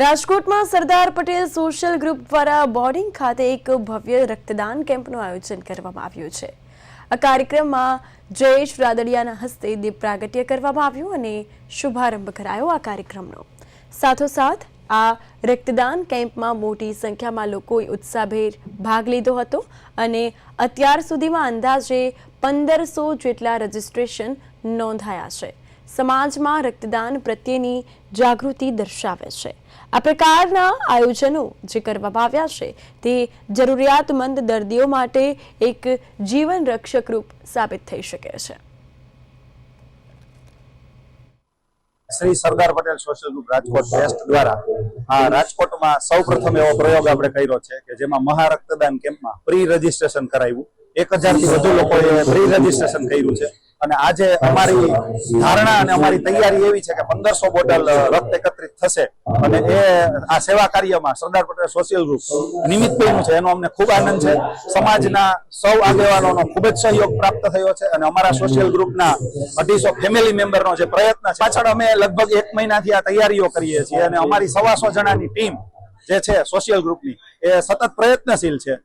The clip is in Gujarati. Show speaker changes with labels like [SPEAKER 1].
[SPEAKER 1] રાજકોટમાં સરદાર પટેલ સોશિયલ ગ્રુપ દ્વારા બોર્ડિંગ ખાતે એક ભવ્ય રક્તદાન કેમ્પનું આયોજન કરવામાં આવ્યું છે। આ કાર્યક્રમમાં જયેશ રાદડિયાના હસ્તે દીપ પ્રાગટ્ય કરવામાં આવ્યું અને શુભારંભ કરાયો આ કાર્યક્રમનો। સાથોસાથ આ રક્તદાન કેમ્પમાં મોટી સંખ્યામાં લોકોએ ઉત્સાહભેર ભાગ લીધો હતો અને અત્યાર સુધીમાં અંદાજે 1500 જેટલા રજીસ્ટ્રેશન નોંધાયા છે। સમાજમાં રક્તદાન પ્રત્યેની જાગૃતિ દર્શાવે છે। આ પ્રકારના આયોજનો જે કરવામાં આવ્યા છે તે જરૂરિયાતમંદ દર્દીઓ માટે એક જીવન રક્ષક રૂપ સાબિત થઈ શકે છે।
[SPEAKER 2] Shri Sardar Patel social group Rajkot trust દ્વારા રાજકોટમાં સૌપ્રથમ એવો પ્રયોગ આપણે કર્યો છે કે જેમાં મહા રક્તદાન કેમ્પમાં પ્રી રજીસ્ટ્રેશન કરાવ્યું। 1000 થી વધુ લોકોએ પ્રી રજીસ્ટ્રેશન કર્યું છે અને આજે અમારી ધારણા અને અમારી તૈયારી એવી છે કે 1500 બોટલ રક્ત એકત્રિત થશે અને એ આ સેવા કાર્યમાં સરદાર પટેલ સોશિયલ ગ્રુપ નિમિત્ત બન્યું છે, એનો અમને ખૂબ આનંદ છે। સમાજના સૌ આગેવાનોનો ખૂબ જ સહયોગ પ્રાપ્ત થયો છે અને અમારા સોશિયલ ગ્રુપના 250 ફેમિલી મેમ્બરનો જે પ્રયત્ન છે પાછળ અમે લગભગ 1 મહિનાથી આ તૈયારીઓ કરીએ છીએ અને અમારી 125 જણાની ટીમ જે છે સોશિયલ ગ્રુપની એ સતત પ્રયત્નશીલ છે